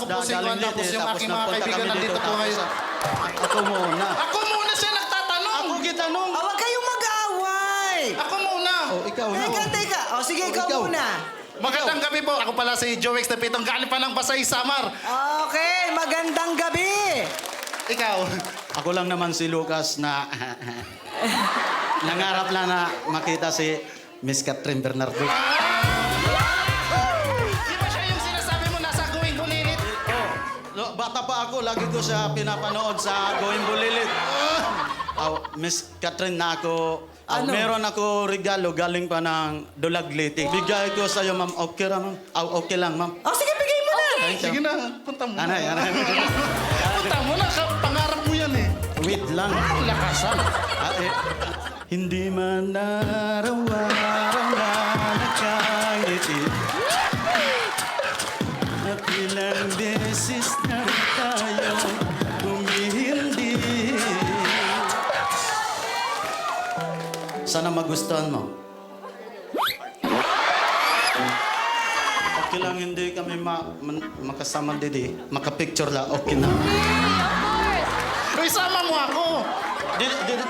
po si Juan, Galing tapos dito, yung tapos aking mga nagpunta kaibigan kami nandito dito, po tapos ngayon. Ako muna. Ako muna siya nagtatanong! Ako gitanong. Huwag kayong mag-aaway! Ako muna! Oh, ikaw na. Teka, teka. O sige, ikaw ikaw. muna. Magandang gabi po. Ako pala si Joex na pitong galing pa ng Pasay, Samar. Okay, magandang gabi. Ikaw. Ako lang naman si Lucas na nangarap lang na makita si Miss Catherine Bernardo. Di ba siya yung sinasabi mo nasa Going Bulilit? Bata pa ako, lagi ko siya pinapanood sa Going Bulilit. Miss Catherine na ako. Ano? Meron ako regalo galing pa ng Dulagliti. Bigay ko sa'yo, ma'am. Okay lang, ma'am. Okay lang, ma'am. O sige, bigay mo na. Thank you. Sige na, punta mo. Anay, anay. Punta mo na, pangarap mo yan eh. Wait lang. Lakasan. Hindi man araw-araw na nakangiti at ilang beses na tayo humihindi. Sana magustuhan mo. Okay lang, hindi kami makasama didi. Makapicture lang, okay na. Uy, sama mo ako.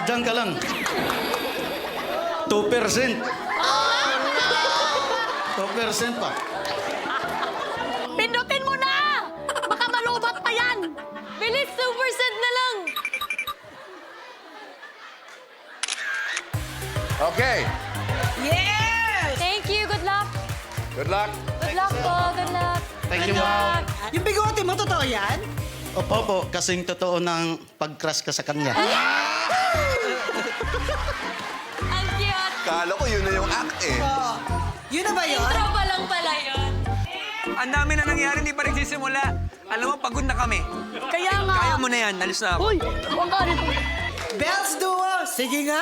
Diyan ka lang. 2%. 2% pa. Pindutin mo na! Baka malubat pa yan! Bilis, 2% na lang! Okay. Yes! Thank you, good luck! Good luck. Good luck po, good luck! Thank you, Good ma'am. luck. Yung bigote mo, totoo yan? Opo, kasing totoo ng pag-crush ka sa kanya. Ang cute! Kala ko yun na yung act eh. Oo. Yun na ba yun? Intro pa lang pala yun. Ang dami na nangyari, hindi pa nagsisimula. Alam mo, pagod na kami. Kaya nga... Kaya mo na yan, alis na ako. Uy! Huwag ka rito. Bells Duo, sige nga!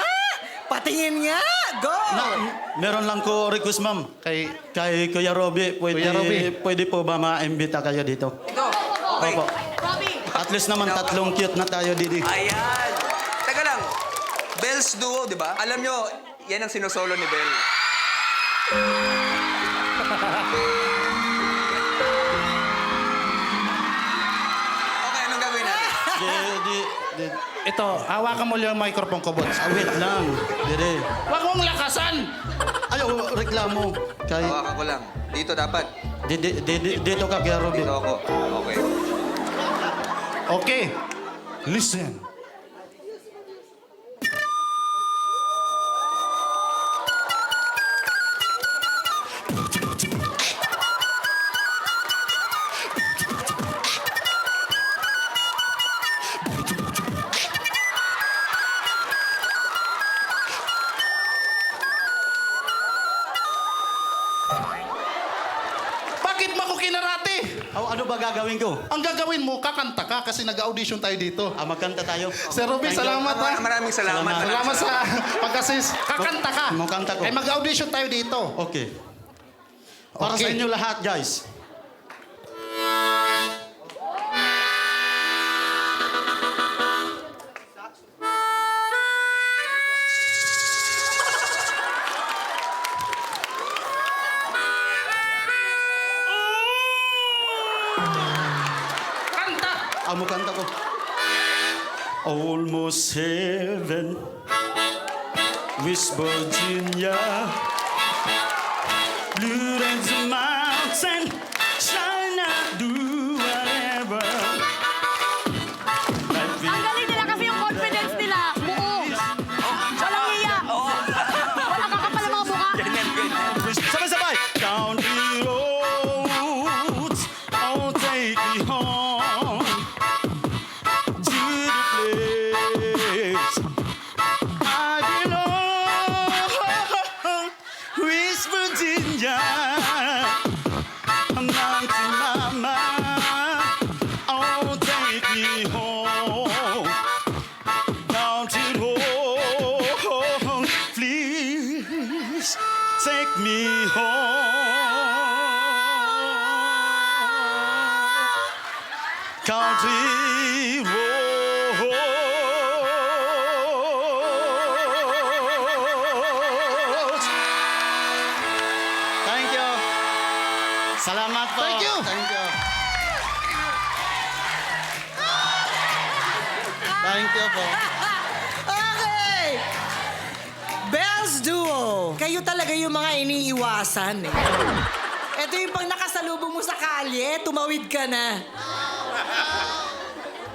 Patingin nga! Go! Meron lang ko request, ma'am. Kay Kuya Robby, Kuya Robby. pwede po ba ma-imbita kayo dito? Ito. Okay. Opo. Robbie! At least naman tatlong cute na tayo, Didi. Ayan. Teka lang. Bells Duo, di ba? Alam nyo, yan ang sinosolo ni Bell. Okay, anong gagawin natin? Di. Ito, hawakan mo yung microphone ko, boss. Wait lang, Didi. Huwag mong lakasan. Ayaw, reklamo. Kay, Hawakan ko lang. Dito dapat. dito ka, Kuya Robby. Dito ako. Okay. Okay, listen. Bakit mo ako kinarate? Ano ba gagawin ko? Ang gagawin mo, kakanta ka kasi nag-audition tayo dito. Magkanta tayo. Sir Ruby, Thank you. salamat ha. Maraming salamat. Salamat sa pag-assist. Kakanta ka. Makanta ko. Eh, mag-audition tayo dito. Okay. Para sa Okay. inyo lahat, guys. Kanta! Kanta ko. Almost heaven, West Virginia, blue as a mountain, shine out, do whatever. Life Ang galing nila kasi yung confidence nila. Buo. Walang hiya. Walang kakapal ang mga mukha. is sabay-sabay. Country roads, oh take me home to the place I belong, West Virginia. Mountain mama, oh take me home. Country road, please take me home. Country roads. Thank you. Salamat po. Thank you. Thank you. Thank you po. Okay! Bells Duo. Kayo talaga yung mga iniiwasan eh. Ito yung pag nakasalubong mo sa kalye, tumawid ka na.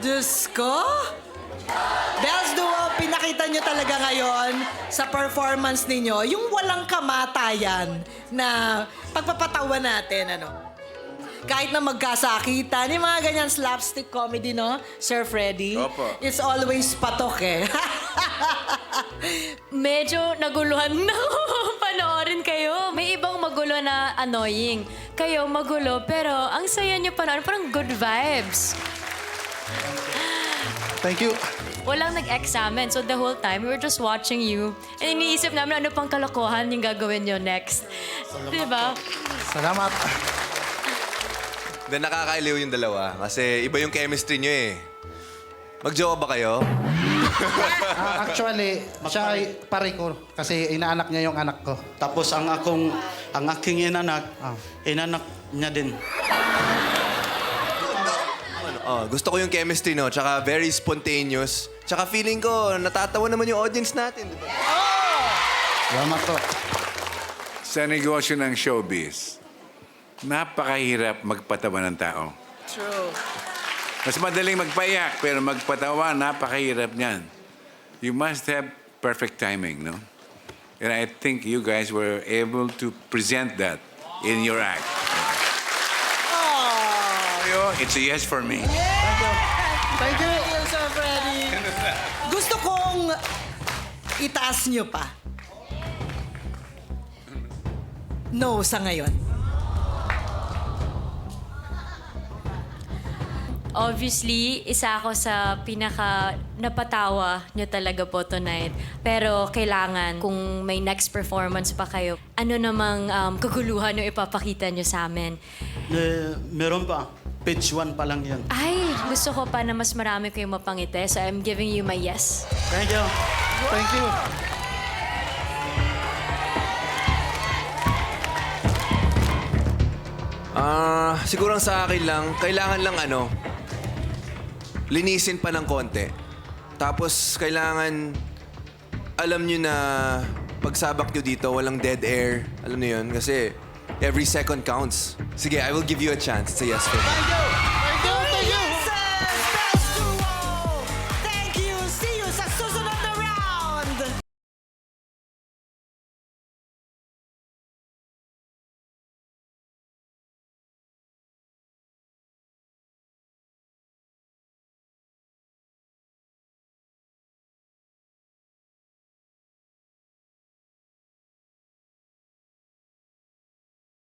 Diyos ko. Bells Duo, pinakita nyo talaga ngayon sa performance ninyo, yung walang kamatayan na pagpapatawa natin, ano. Kahit na magkasakitan, yung mga ganyan slapstick comedy, no? Sir Freddy? Opo. It's always patok eh. Medyo naguluhan na panoorin kayo. May ibang magulo na annoying. Kayo magulo, pero ang saya niyo panoorin. Parang good vibes. Thank you. Walang nag-examine. So the whole time, we were just watching you. And iniisip namin ano pang kalokohan yung gagawin nyo next. Diba? Salamat. Na nakakailiw yung dalawa kasi iba yung chemistry nyo eh. Mag-jowa ba kayo? Actually, siya ay pare ko kasi inaanak niya yung anak ko. Tapos ang aking inanak niya din. Oh, gusto ko yung chemistry, no? Tsaka very spontaneous. Tsaka feeling ko, natatawa naman yung audience natin. Di ba? Salamat po. Sa negosyo ng showbiz, napakahirap magpatawa ng tao. True. Mas madaling magpayak, pero magpatawa, napakahirap niyan. You must have perfect timing, no? And I think you guys were able to present that in your act. It's a yes for me. Thank you, Sir Freddy. Gusto kong itaas nyo pa. No sa ngayon. Obviously, isa ako sa pinaka napatawa nyo talaga po tonight. Pero kailangan, kung may next performance pa kayo, ano namang kaguluhan yung ipapakita nyo sa amin? Meron pa. Page 1 pa lang yan. Ay, gusto ko pa na mas marami kayong mapangiti. So I'm giving you my yes. Thank you. Thank you. Siguro ang sa akin lang, kailangan lang linisin pa ng konti. Tapos kailangan, alam nyo na pagsabak nyo dito, walang dead air. Alam nyo yun? Kasi every second counts. Sige, I will give you a chance. It's a yes for me. Thank you.